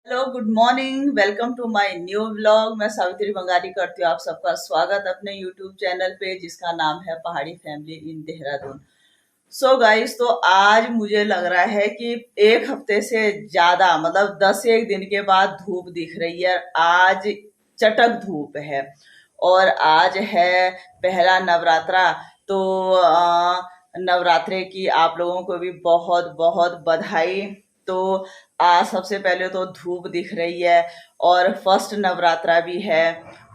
Hello, good morning. Welcome to my new vlog. मैं सावित्री बंगाली करती हूँ आप सबका स्वागत अपने यूट्यूब चैनल पे, जिसका नाम है पहाड़ी family in Dehradun. So guys, तो आज मुझे लग रहा है कि एक हफ्ते से ज्यादा, मतलब 10 एक दिन के बाद धूप दिख रही है। आज चटक धूप है और आज है पहला नवरात्रा। तो नवरात्रे की आप लोगों को भी बहुत बहुत बधाई। तो आज सबसे पहले तो धूप दिख रही है और फर्स्ट नवरात्रा भी है।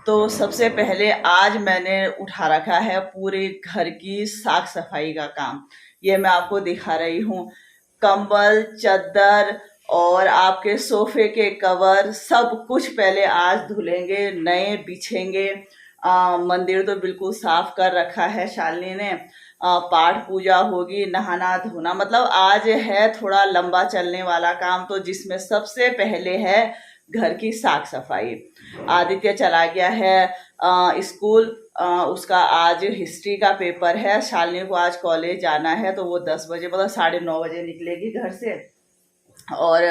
तो सबसे पहले आज मैंने उठा रखा है पूरे घर की साफ सफाई का काम। ये मैं आपको दिखा रही हूँ। कंबल, चद्दर और आपके सोफे के कवर सब कुछ पहले आज धुलेंगे, नए बिछेंगे। मंदिर तो बिल्कुल साफ कर रखा है शालिनी ने। पाठ पूजा होगी, नहाना धोना, मतलब आज है थोड़ा लंबा चलने वाला काम। तो जिसमें सबसे पहले है घर की साफ सफाई। आदित्य चला गया है स्कूल। उसका आज हिस्ट्री का पेपर है। शालिनी को आज कॉलेज जाना है, तो वो 10 बजे, मतलब 9:30 बजे निकलेगी घर से। और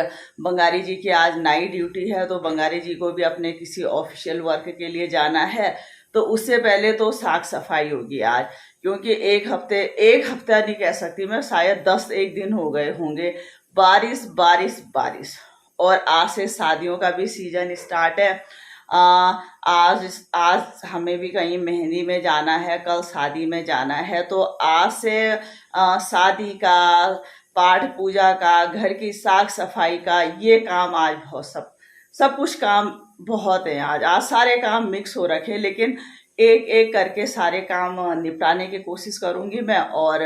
बंगारी जी की आज नाइट ड्यूटी है, तो बंगारी जी को भी अपने किसी ऑफिशियल वर्क के लिए जाना है। तो उससे पहले तो साफ सफाई होगी आज, क्योंकि एक हफ्ता नहीं कह सकती मैं, शायद 10 एक दिन हो गए होंगे। बारिश बारिश बारिश। और आज से शादियों का भी सीजन स्टार्ट है। आ, आज आज हमें भी कहीं मेहंदी में जाना है, कल शादी में जाना है। तो आज से शादी का, पाठ पूजा का, घर की साफ सफाई का, ये काम आज बहुत सब कुछ काम बहुत है। आज सारे काम मिक्स हो रखे, लेकिन एक एक करके सारे काम निपटाने की कोशिश करूंगी मैं। और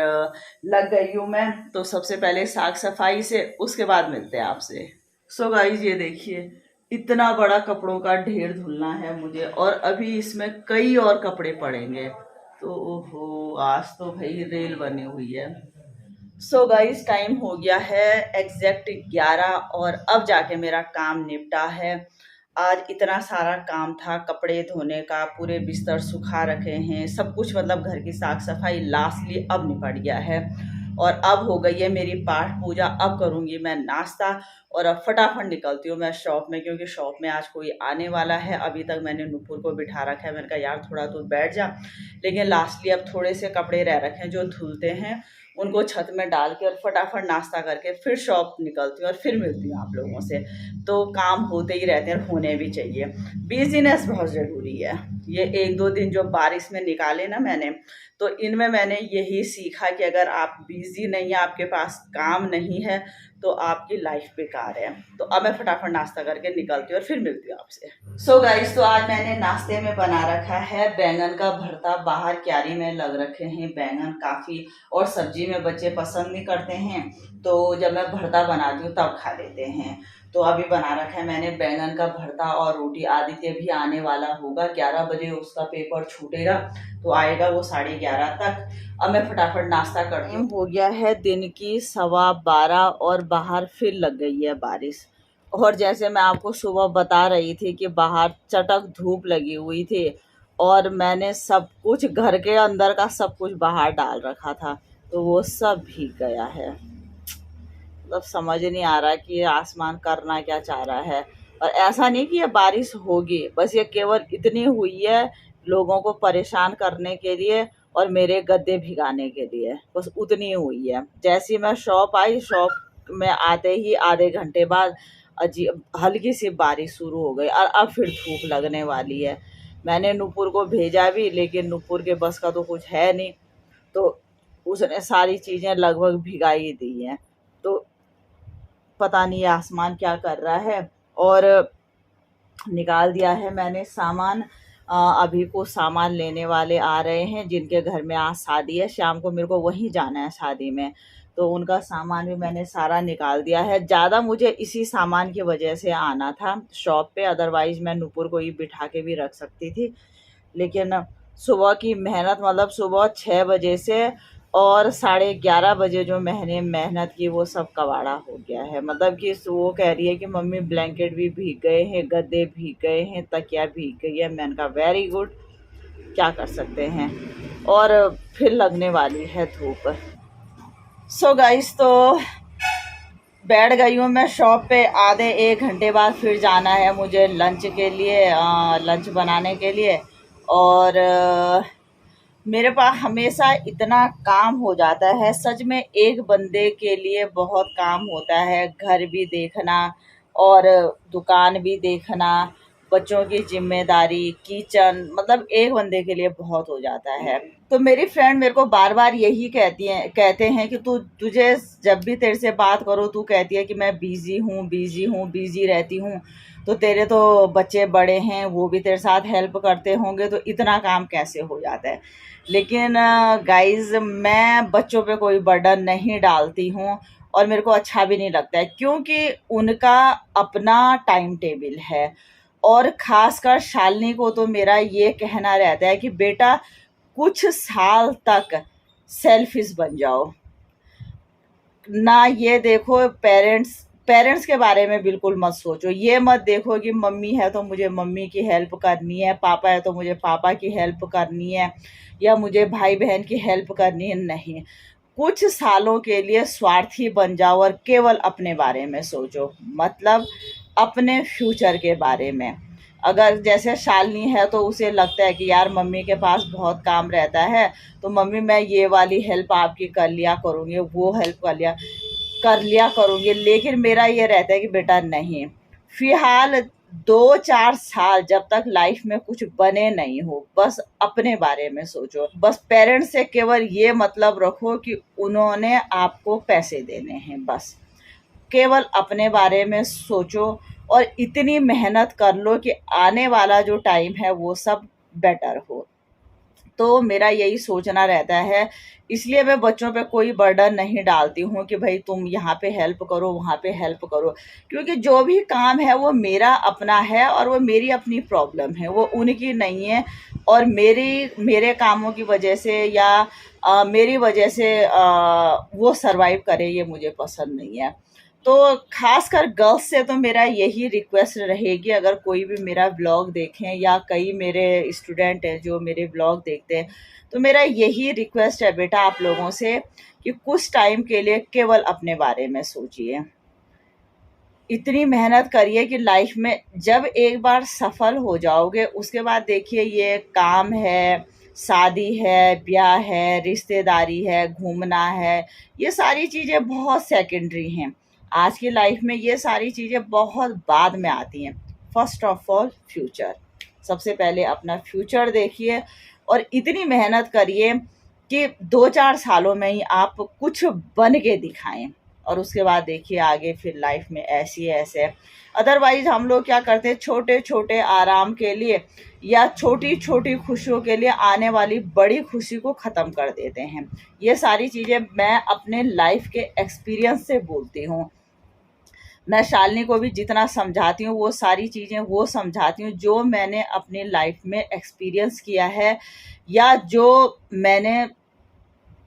लग गई हूँ मैं। तो सबसे पहले साफ सफाई से, उसके बाद मिलते हैं आपसे। सो गाइस, ये देखिए, इतना बड़ा कपड़ों का ढेर धुलना है मुझे, और अभी इसमें कई और कपड़े पड़ेंगे। तो ओहो, आज तो भाई रेल बनी हुई है। सो गाइस, टाइम हो गया है एग्जैक्ट 11, और अब जाके मेरा काम निपटा है। आज इतना सारा काम था, कपड़े धोने का, पूरे बिस्तर सुखा रखे हैं, सब कुछ, मतलब घर की साफ सफाई लास्टली अब निपट गया है। और अब हो गई है मेरी पाठ पूजा। अब करूंगी मैं नाश्ता, और अब फटाफट निकलती हूँ मैं शॉप में, क्योंकि शॉप में आज कोई आने वाला है। अभी तक मैंने नुपुर को बिठा रखा है, मैंने कहा यार थोड़ा तो बैठ जा। लेकिन लास्टली अब थोड़े से कपड़े रह रखे हैं जो धुलते हैं, उनको छत में डाल के और फटाफट नाश्ता करके फिर शॉप निकलती हूँ, और फिर मिलती हूँ आप लोगों से। तो काम होते ही रहते हैं, होने भी चाहिए। बिजीनेस बहुत ज़रूरी है। ये 1-2 दिन जो बारिश में निकाले ना मैंने, तो इनमें मैंने यही सीखा कि अगर आप बिजी नहीं है, आपके पास काम नहीं है, तो आपकी लाइफ बेकार है। तो अब मैं फटाफट नाश्ता करके निकलती हूँ और फिर मिलती हूँ आपसे। सो गाइस, तो आज मैंने नाश्ते में बना रखा है बैंगन का भरता। बाहर क्यारी में लग रखे हैं बैंगन काफ़ी, और सब्जी में बच्चे पसंद नहीं करते हैं, तो जब मैं भरता बनाती हूँ तब खा लेते हैं। तो अभी बना रखा है मैंने बैंगन का भरता और रोटी। आदित्य भी आने वाला होगा, 11 बजे उसका पेपर छूटेगा, तो आएगा वो 11:30 तक। अब मैं फटाफट नाश्ता करती हूँ। हो गया है दिन की 12:15, और बाहर फिर लग गई है बारिश। और जैसे मैं आपको सुबह बता रही थी कि बाहर चटक धूप लगी हुई थी, और मैंने सब कुछ घर के अंदर का सब कुछ बाहर डाल रखा था, तो वो सब भीग गया है। मतलब समझ नहीं आ रहा कि ये आसमान करना क्या चाह रहा है। और ऐसा नहीं कि ये बारिश होगी, बस ये केवल इतनी हुई है लोगों को परेशान करने के लिए और मेरे गद्दे भिगाने के लिए, बस उतनी हुई है। जैसे मैं शॉप आई, शॉप में आते ही आधे घंटे बाद अजीब हल्की सी बारिश शुरू हो गई, और अब फिर धूप लगने वाली है। मैंने नूपुर को भेजा भी, लेकिन नूपुर के बस का तो कुछ है नहीं, तो उसने सारी चीज़ें लगभग भिगाई दी हैं। तो पता नहीं आसमान क्या कर रहा है। और निकाल दिया है मैंने सामान। अभी को सामान लेने वाले आ रहे हैं, जिनके घर में आज शादी है। शाम को मेरे को वहीं जाना है शादी में, तो उनका सामान भी मैंने सारा निकाल दिया है। ज़्यादा मुझे इसी सामान की वजह से आना था शॉप पे, अदरवाइज़ मैं नूपुर को ही बिठा के भी रख सकती थी। लेकिन सुबह की मेहनत, मतलब सुबह 6 बजे से और 11:30 बजे जो मैंने मेहनत की, वो सब कबाड़ा हो गया है। मतलब कि वो कह रही है कि मम्मी ब्लैंकेट भी भीग गए हैं, गद्दे भीग गए हैं, तकिया भीग गई है। मैंने कहा वेरी गुड, क्या कर सकते हैं। और फिर लगने वाली है धूप। सो गाइस, तो बैठ गई हूँ मैं शॉप पे। आधे 1 घंटे बाद फिर जाना है मुझे लंच के लिए, लंच बनाने के लिए। और मेरे पास हमेशा इतना काम हो जाता है, सच में एक बंदे के लिए बहुत काम होता है। घर भी देखना और दुकान भी देखना, बच्चों की जिम्मेदारी, किचन, मतलब एक बंदे के लिए बहुत हो जाता है। तो मेरी फ्रेंड मेरे को बार बार यही कहते हैं कि तुझे जब भी तेरे से बात करो तू कहती है कि मैं बिजी हूँ, बिजी हूँ, बिजी रहती हूँ। तो तेरे तो बच्चे बड़े हैं, वो भी तेरे साथ हेल्प करते होंगे, तो इतना काम कैसे हो जाता है। लेकिन गाइज, मैं बच्चों पे कोई बर्डन नहीं डालती हूँ और मेरे को अच्छा भी नहीं लगता है, क्योंकि उनका अपना टाइम टेबल है। और खासकर शालिनी को तो मेरा ये कहना रहता है कि बेटा कुछ साल तक सेल्फिश बन जाओ ना। ये देखो, पेरेंट्स पेरेंट्स के बारे में बिल्कुल मत सोचो। ये मत देखो कि मम्मी है तो मुझे मम्मी की हेल्प करनी है, पापा है तो मुझे पापा की हेल्प करनी है, या मुझे भाई बहन की हेल्प करनी है। नहीं, कुछ सालों के लिए स्वार्थी बन जाओ और केवल अपने बारे में सोचो, मतलब अपने फ्यूचर के बारे में। अगर जैसे शालिनी है तो उसे लगता है कि यार मम्मी के पास बहुत काम रहता है, तो मम्मी मैं ये वाली हेल्प आपकी कर लिया करूँगी, वो हेल्प कर लिया करूँगी। लेकिन मेरा ये रहता है कि बेटा नहीं, फिलहाल 2-4 साल जब तक लाइफ में कुछ बने नहीं हो, बस अपने बारे में सोचो। बस पेरेंट्स से केवल ये मतलब रखो कि उन्होंने आपको पैसे देने हैं, बस केवल अपने बारे में सोचो। और इतनी मेहनत कर लो कि आने वाला जो टाइम है वो सब बेटर हो। तो मेरा यही सोचना रहता है, इसलिए मैं बच्चों पे कोई बर्डन नहीं डालती हूँ कि भाई तुम यहाँ पे हेल्प करो, वहाँ पे हेल्प करो, क्योंकि जो भी काम है वो मेरा अपना है और वो मेरी अपनी प्रॉब्लम है, वो उनकी नहीं है। और मेरे कामों की वजह से या मेरी वजह से वो सरवाइव करे, ये मुझे पसंद नहीं है। तो खासकर गर्ल्स से तो मेरा यही रिक्वेस्ट रहेगी, अगर कोई भी मेरा ब्लॉग देखें या कई मेरे स्टूडेंट हैं जो मेरे ब्लॉग देखते हैं, तो मेरा यही रिक्वेस्ट है बेटा आप लोगों से कि कुछ टाइम के लिए केवल अपने बारे में सोचिए। इतनी मेहनत करिए कि लाइफ में जब एक बार सफल हो जाओगे, उसके बाद देखिए ये काम है, शादी है, ब्याह है, रिश्तेदारी है, घूमना है, ये सारी चीज़ें बहुत सेकेंडरी हैं। आज की लाइफ में ये सारी चीज़ें बहुत बाद में आती हैं। फर्स्ट ऑफ ऑल फ्यूचर, सबसे पहले अपना फ्यूचर देखिए और इतनी मेहनत करिए कि 2-4 सालों में ही आप कुछ बन के दिखाएं। और उसके बाद देखिए आगे फिर लाइफ में ऐसी ऐसे। अदरवाइज हम लोग क्या करते हैं, छोटे छोटे आराम के लिए या छोटी छोटी खुशियों के लिए आने वाली बड़ी खुशी को ख़त्म कर देते हैं। ये सारी चीज़ें मैं अपने लाइफ के एक्सपीरियंस से बोलती हूँ। मैं शालिनी को भी जितना समझाती हूँ वो सारी चीज़ें वो समझाती हूँ जो मैंने अपनी लाइफ में एक्सपीरियंस किया है या जो मैंने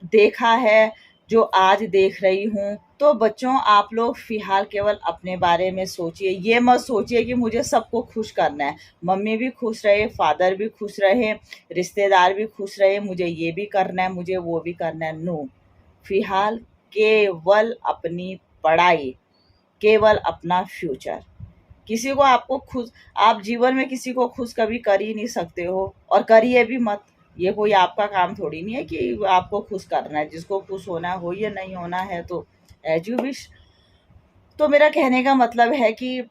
देखा है, जो आज देख रही हूँ। तो बच्चों आप लोग फ़िलहाल केवल अपने बारे में सोचिए, ये मत सोचिए कि मुझे सबको खुश करना है, मम्मी भी खुश रहे, फादर भी खुश रहे, रिश्तेदार भी खुश रहे, मुझे ये भी करना है, मुझे वो भी करना है। नो, फ़िलहाल केवल अपनी पढ़ाई, केवल अपना फ्यूचर। किसी को आपको खुश आप जीवन में किसी को खुश कभी कर ही नहीं सकते हो और करिए भी मत। ये कोई आपका काम थोड़ी नहीं है कि आपको खुश करना है, जिसको खुश होना हो या नहीं होना है तो एज यू विश। तो मेरा कहने का मतलब है कि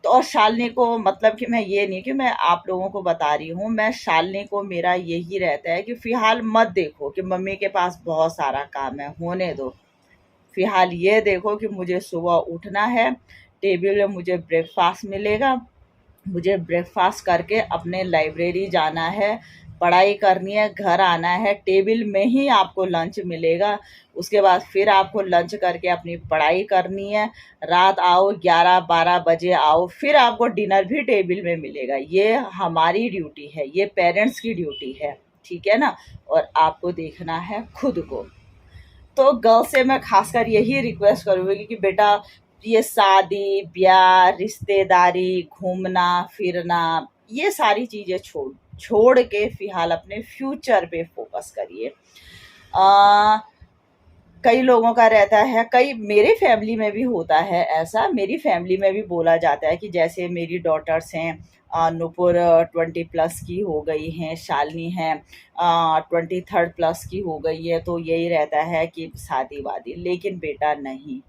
तो और शालिनी को, मतलब कि मैं ये नहीं कि मैं आप लोगों को बता रही हूँ, मैं शालिनी को मेरा यही रहता है कि फ़िलहाल मत देखो कि मम्मी के पास बहुत सारा काम है, होने दो। फ़िलहाल ये देखो कि मुझे सुबह उठना है, टेबल में मुझे ब्रेकफास्ट मिलेगा, मुझे ब्रेकफास्ट करके अपने लाइब्रेरी जाना है, पढ़ाई करनी है, घर आना है, टेबल में ही आपको लंच मिलेगा। उसके बाद फिर आपको लंच करके अपनी पढ़ाई करनी है, रात आओ 11-12 बजे आओ, फिर आपको डिनर भी टेबल में मिलेगा। ये हमारी ड्यूटी है, ये पेरेंट्स की ड्यूटी है, ठीक है ना। और आपको देखना है खुद को। तो गर्ल से मैं खासकर यही रिक्वेस्ट करूँगी कि बेटा ये शादी ब्याह, रिश्तेदारी, घूमना फिरना, ये सारी चीज़ें छोड़ छोड़ के फ़िलहाल अपने फ्यूचर पे फोकस करिए। कई लोगों का रहता है, कई मेरे फैमिली में भी होता है ऐसा, मेरी फैमिली में भी बोला जाता है कि जैसे मेरी डॉटर्स हैं, नुपुर 20+ की हो गई हैं, शालिनी है 23 प्लस की हो गई है, तो यही रहता है कि शादी वादी। लेकिन बेटा नहीं,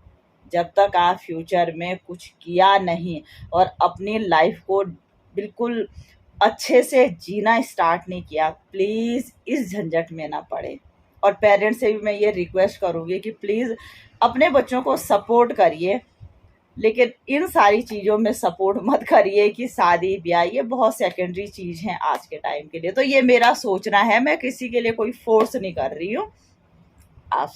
जब तक आप फ्यूचर में कुछ किया नहीं और अपनी लाइफ को बिल्कुल अच्छे से जीना स्टार्ट नहीं किया, प्लीज़ इस झंझट में ना पड़े। और पेरेंट्स से भी मैं ये रिक्वेस्ट करूँगी कि प्लीज़ अपने बच्चों को सपोर्ट करिए, लेकिन इन सारी चीज़ों में सपोर्ट मत करिए कि शादी ब्याह ये बहुत सेकेंडरी चीज़ हैं आज के टाइम के लिए। तो ये मेरा सोचना है, मैं किसी के लिए कोई फोर्स नहीं कर रही हूँ। आप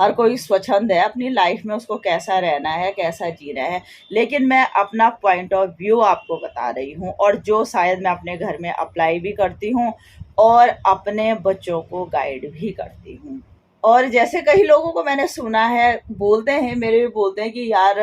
हर कोई स्वच्छंद है अपनी लाइफ में, उसको कैसा रहना है, कैसा जीना है, लेकिन मैं अपना पॉइंट ऑफ व्यू आपको बता रही हूँ, और जो शायद मैं अपने घर में अप्लाई भी करती हूँ और अपने बच्चों को गाइड भी करती हूँ। और जैसे कई लोगों को मैंने सुना है, बोलते हैं, मेरे भी बोलते हैं कि यार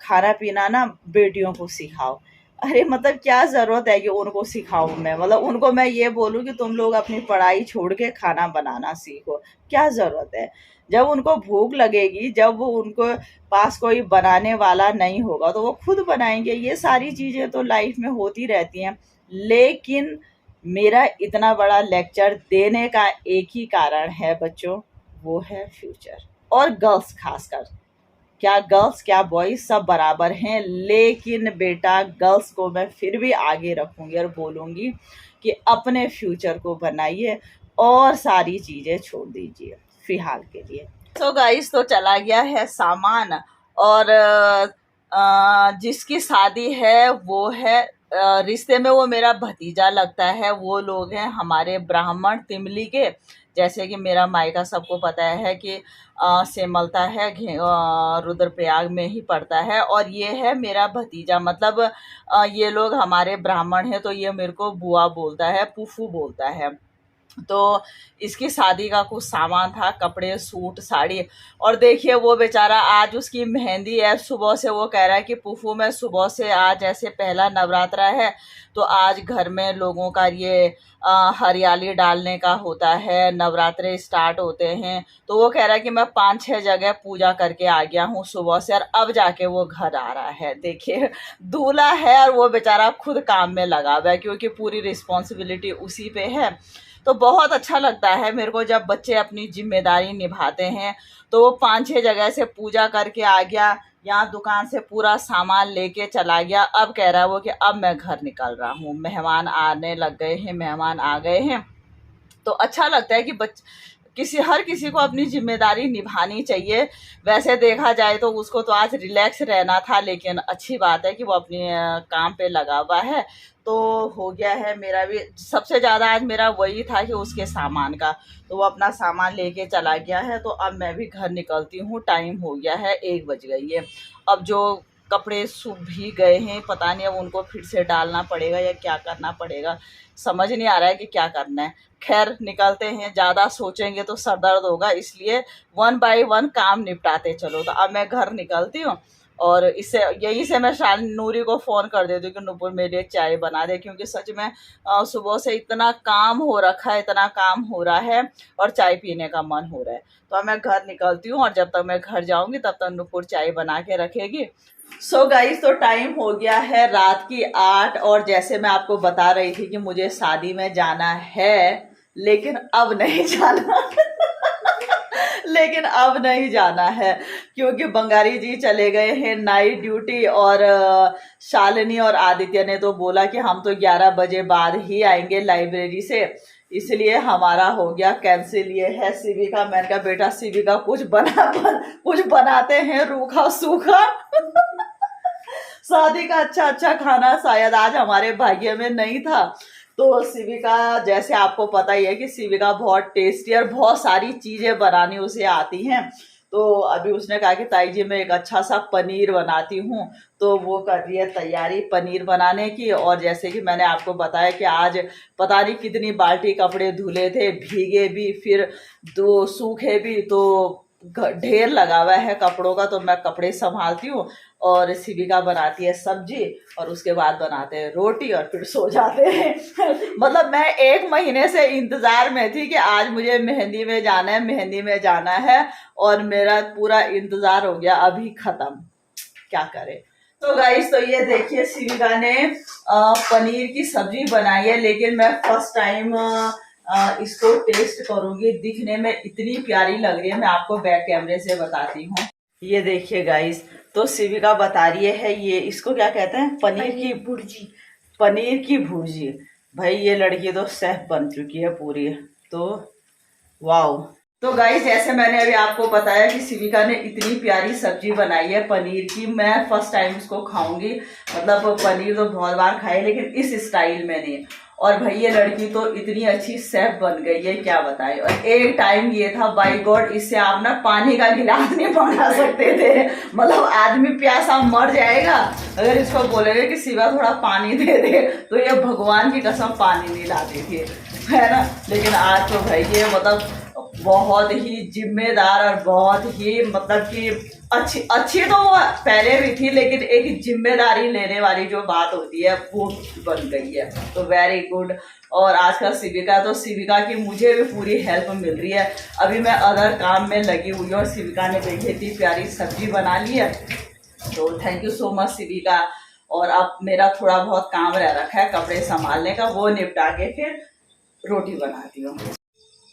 खाना पीना ना बेटियों को सिखाओ। अरे मतलब क्या ज़रूरत है कि उनको सिखाऊं मैं, मतलब उनको मैं ये बोलूं कि तुम लोग अपनी पढ़ाई छोड़ के खाना बनाना सीखो, क्या ज़रूरत है? जब उनको भूख लगेगी, जब वो उनको पास कोई बनाने वाला नहीं होगा, तो वो खुद बनाएंगे। ये सारी चीज़ें तो लाइफ में होती रहती हैं। लेकिन मेरा इतना बड़ा लेक्चर देने का एक ही कारण है बच्चों, वो है फ्यूचर। और गर्ल्स खासकर, क्या गर्ल्स क्या बॉयज सब बराबर हैं, लेकिन बेटा गर्ल्स को मैं फिर भी आगे रखूंगी और बोलूंगी कि अपने फ्यूचर को बनाइए और सारी चीज़ें छोड़ दीजिए फिलहाल के लिए। तो गाइस, तो चला गया है सामान, और जिसकी शादी है वो है रिश्ते में वो मेरा भतीजा लगता है। वो लोग हैं हमारे ब्राह्मण तिमली के। जैसे कि मेरा मायका सबको पता है कि सेमलता है, रुद्रप्रयाग में ही पड़ता है, और ये है मेरा भतीजा। मतलब ये लोग हमारे ब्राह्मण हैं, तो ये मेरे को बुआ बोलता है, फूफू बोलता है। तो इसकी शादी का कुछ सामान था, कपड़े, सूट, साड़ी। और देखिए वो बेचारा, आज उसकी मेहंदी है, सुबह से वो कह रहा है कि फूफू मैं सुबह से, आज ऐसे पहला नवरात्रा है तो आज घर में लोगों का ये हरियाली डालने का होता है, नवरात्रे स्टार्ट होते हैं। तो वो कह रहा है कि मैं 5-6 जगह पूजा करके आ गया हूँ सुबह से, और अब जाके वो घर आ रहा है। देखिए दूल्हा है और वो बेचारा खुद काम में लगा हुआ है, क्योंकि पूरी रिस्पॉन्सिबिलिटी उसी पे है। तो बहुत अच्छा लगता है मेरे को जब बच्चे अपनी जिम्मेदारी निभाते हैं। तो वो 5-6 जगह से पूजा करके आ गया, यहाँ दुकान से पूरा सामान लेके चला गया। अब कह रहा है वो कि अब मैं घर निकल रहा हूँ, मेहमान आने लग गए हैं, मेहमान आ गए हैं। तो अच्छा लगता है कि हर किसी को अपनी जिम्मेदारी निभानी चाहिए। वैसे देखा जाए तो उसको तो आज रिलैक्स रहना था, लेकिन अच्छी बात है कि वो अपने काम पे लगा हुआ है। तो हो गया है, मेरा भी सबसे ज़्यादा आज मेरा वही था कि उसके सामान का। तो वो अपना सामान लेके चला गया है, तो अब मैं भी घर निकलती हूँ। टाइम हो गया है, 1 बज गई है। अब जो कपड़े सूख भी गए हैं, पता नहीं अब उनको फिर से डालना पड़ेगा या क्या करना पड़ेगा, समझ नहीं आ रहा है कि क्या करना है। खैर निकलते हैं, ज़्यादा सोचेंगे तो सर दर्द होगा, इसलिए 1 बाय 1 काम निपटाते चलो। तो अब मैं घर निकलती हूँ, और इससे यहीं से मैं नूरी को फ़ोन कर देती हूँ कि नुपुर मेरे लिए चाय बना दे, क्योंकि सच में सुबह से इतना काम हो रखा है, इतना काम हो रहा है, और चाय पीने का मन हो रहा है। तो अब मैं घर निकलती हूँ, और जब तक मैं घर जाऊँगी तब तक नुपुर चाय बना के रखेगी। सो गाइस, तो टाइम हो गया है रात की 8, और जैसे मैं आपको बता रही थी कि मुझे शादी में जाना है, लेकिन अब नहीं जाना लेकिन अब नहीं जाना है, क्योंकि बंगारी जी चले गए हैं नाइट ड्यूटी, और शालिनी और आदित्य ने तो बोला कि हम तो 11 बजे बाद ही आएंगे लाइब्रेरी से, इसलिए हमारा हो गया कैंसिल। ये है शिविका। मैंने कहा बेटा शिविका कुछ बनाते हैं रूखा सूखा शादी का अच्छा अच्छा खाना शायद आज हमारे भाग्य में नहीं था। तो शिविका, जैसे आपको पता ही है कि शिविका बहुत टेस्टी और बहुत सारी चीजें बनानी उसे आती हैं। तो अभी उसने कहा कि ताई जी मैं एक अच्छा सा पनीर बनाती हूँ, तो वो कर रही है तैयारी पनीर बनाने की। और जैसे कि मैंने आपको बताया कि आज पता नहीं कितनी बाल्टी कपड़े धुले थे, भीगे भी फिर 2 सूखे भी। तो ढेर लगा हुआ है कपड़ों का, तो मैं कपड़े संभालती हूँ और शिविका बनाती है सब्जी और उसके बाद बनाते हैं रोटी और फिर सो जाते हैं। मतलब मैं 1 महीने से इंतजार में थी कि आज मुझे मेहंदी में जाना है, मेहंदी में जाना है, और मेरा पूरा इंतजार हो गया अभी खत्म। क्या करे। तो गाइस, तो ये देखिए शिविका ने पनीर की सब्जी बनाई है, लेकिन मैं फर्स्ट टाइम इसको टेस्ट करूंगी। दिखने में इतनी प्यारी लग रही है, मैं आपको बैक कैमरे से बताती हूँ। ये देखिए गाइस, तो शिविका बता रही है ये इसको क्या कहते हैं, पनीर की भुर्जी। पनीर की भुर्जी। भाई ये लड़की तो शेफ बन चुकी है पूरी। तो वाओ। तो गाइस, जैसे मैंने अभी आपको बताया कि शिविका ने इतनी प्यारी सब्जी बनाई है पनीर की, मैं फर्स्ट टाइम इसको खाऊंगी। मतलब पनीर तो बहुत बार खाए, लेकिन इस स्टाइल में नहीं। और भाई ये लड़की तो इतनी अच्छी शेफ बन गई है, क्या बताए। और एक टाइम ये था, बाय गॉड, इससे आप ना पानी का गिलास नहीं मंगा सकते थे। मतलब आदमी प्यासा मर जाएगा अगर इसको बोलेगा कि शिवा थोड़ा पानी दे दे, तो ये भगवान की कसम पानी नहीं लाती थी, है ना। लेकिन आज तो भाई ये मतलब बहुत ही जिम्मेदार और बहुत ही मतलब कि अच्छी अच्छी तो वो पहले भी थी, लेकिन एक जिम्मेदारी लेने वाली जो बात होती है वो बन गई है। तो वेरी गुड। और आजकल शिविका, तो शिविका की मुझे भी पूरी हेल्प मिल रही है। अभी मैं अदर काम में लगी हुई हूँ और शिविका ने देखी इतनी प्यारी सब्जी बना ली है। तो थैंक यू सो मच शिविका। और अब मेरा थोड़ा बहुत काम रह रखा है कपड़े संभालने का, वो निपटा के फिर रोटी बनाती हूँ।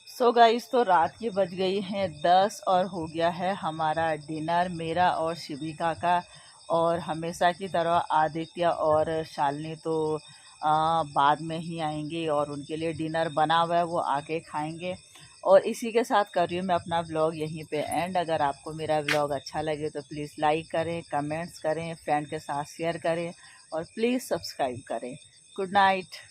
सो गाइस, तो रात की बज गई हैं 10 और हो गया है हमारा डिनर, मेरा और शिविका का। और हमेशा की तरह आदित्य और शालिनी तो बाद में ही आएंगे और उनके लिए डिनर बना हुआ है, वो आके खाएंगे। और इसी के साथ कर रही हूँ मैं अपना व्लॉग यहीं पे एंड। अगर आपको मेरा व्लॉग अच्छा लगे तो प्लीज़ लाइक करें, कमेंट्स करें, फ्रेंड के साथ शेयर करें और प्लीज़ सब्सक्राइब करें। Good night.